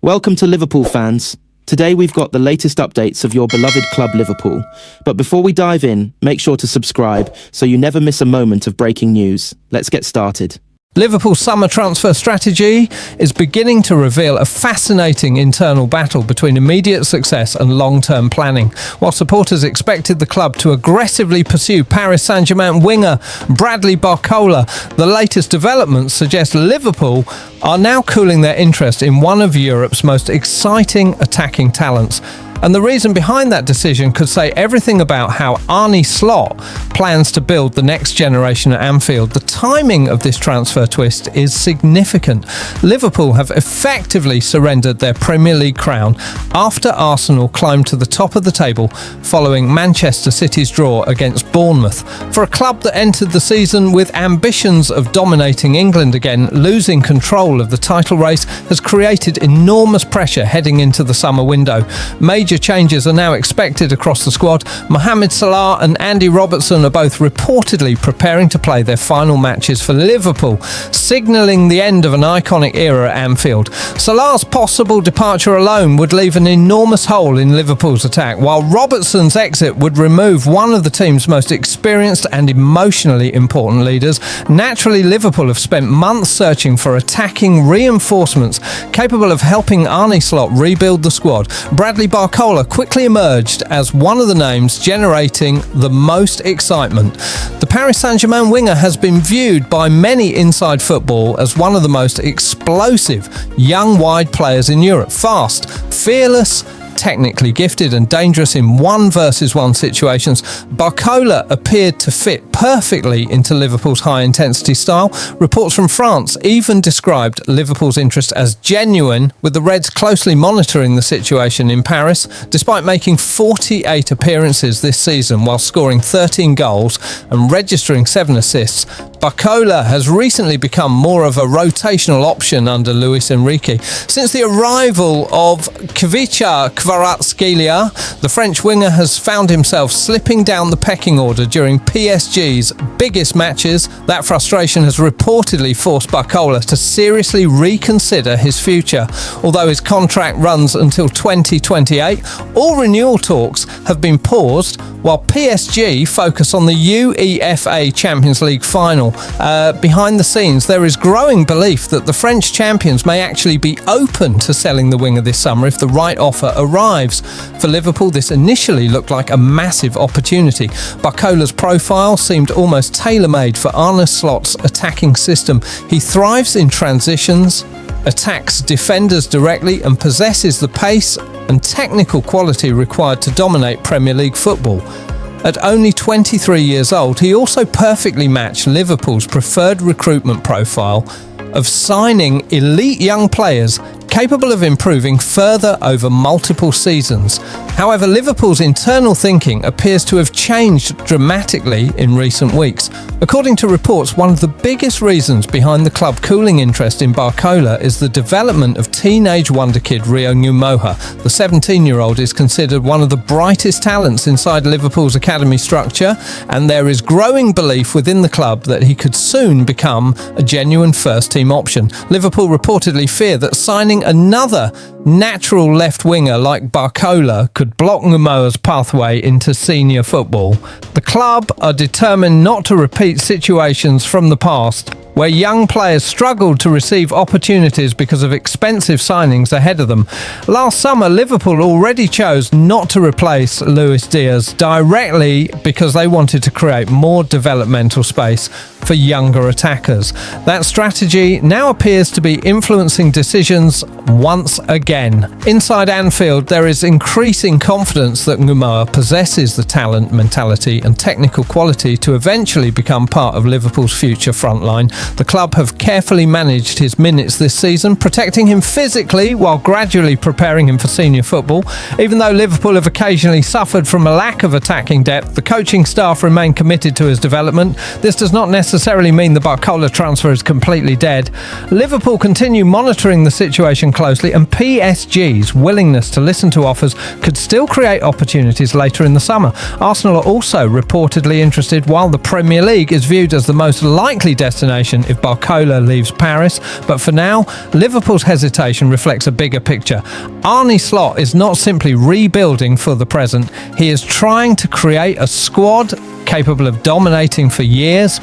Welcome to Liverpool fans. Today we've got the latest updates of your beloved club Liverpool. But before we dive in, make sure to subscribe so you never miss a moment of breaking news. Let's get started. Liverpool's summer transfer strategy is beginning to reveal a fascinating internal battle between immediate success and long-term planning. While supporters expected the club to aggressively pursue Paris Saint-Germain winger Bradley Barcola, the latest developments suggest Liverpool are now cooling their interest in one of Europe's most exciting attacking talents. And the reason behind that decision could say everything about how Arne Slot plans to build the next generation at Anfield. The timing of this transfer twist is significant. Liverpool have effectively surrendered their Premier League crown after Arsenal climbed to the top of the table following Manchester City's draw against Bournemouth. For a club that entered the season with ambitions of dominating England again, losing control of the title race has created enormous pressure heading into the summer window. Major changes are now expected across the squad. Mohamed Salah and Andy Robertson are both reportedly preparing to play their final matches for Liverpool, signalling the end of an iconic era at Anfield. Salah's possible departure alone would leave an enormous hole in Liverpool's attack, while Robertson's exit would remove one of the team's most experienced and emotionally important leaders. Naturally, Liverpool have spent months searching for attacking reinforcements capable of helping Arne Slot rebuild the squad. Bradley Barcola quickly emerged as one of the names generating the most excitement. The Paris Saint-Germain winger has been viewed by many inside football as one of the most explosive young wide players in Europe. Fast, fearless, technically gifted and dangerous in 1-versus-1 situations, Barcola appeared to fit perfectly into Liverpool's high-intensity style. Reports from France even described Liverpool's interest as genuine, with the Reds closely monitoring the situation in Paris. Despite making 48 appearances this season while scoring 13 goals and registering 7 assists, Barcola has recently become more of a rotational option under Luis Enrique. Since the arrival of Kvicha Kvaratskhelia, the French winger has found himself slipping down the pecking order during PSG's biggest matches. That frustration has reportedly forced Barcola to seriously reconsider his future. Although his contract runs until 2028, all renewal talks have been paused while PSG focus on the UEFA Champions League final. Behind the scenes, there is growing belief that the French champions may actually be open to selling the winger this summer if the right offer arrives. For Liverpool, this initially looked like a massive opportunity. Barcola's profile seemed almost tailor-made for Arne Slot's attacking system. He thrives in transitions, attacks defenders directly, and possesses the pace and technical quality required to dominate Premier League football. At only 23 years old, he also perfectly matched Liverpool's preferred recruitment profile of signing elite young players capable of improving further over multiple seasons. However, Liverpool's internal thinking appears to have changed dramatically in recent weeks. According to reports, one of the biggest reasons behind the club cooling interest in Barcola is the development of teenage wonderkid Rio Numoha. The 17-year-old is considered one of the brightest talents inside Liverpool's academy structure, and there is growing belief within the club that he could soon become a genuine first-team option. Liverpool reportedly fear that signing another natural left winger like Barcola could block Numoha's pathway into senior football. The club are determined not to repeat situations from the past where young players struggled to receive opportunities because of expensive signings ahead of them. Last summer, Liverpool already chose not to replace Luis Diaz directly because they wanted to create more developmental space for younger attackers. That strategy now appears to be influencing decisions once again. Inside Anfield, there is increasing confidence that Numoha possesses the talent, mentality and technical quality to eventually become part of Liverpool's future frontline. The club have carefully managed his minutes this season, protecting him physically while gradually preparing him for senior football. Even though Liverpool have occasionally suffered from a lack of attacking depth, the coaching staff remain committed to his development. This does not necessarily mean the Barcola transfer is completely dead. Liverpool continue monitoring the situation closely, and PSG's willingness to listen to offers could still create opportunities later in the summer. Arsenal are also reportedly interested, while the Premier League is viewed as the most likely destination situation if Barcola leaves Paris, but for now, Liverpool's hesitation reflects a bigger picture. Arne Slot is not simply rebuilding for the present, he is trying to create a squad capable of dominating for years.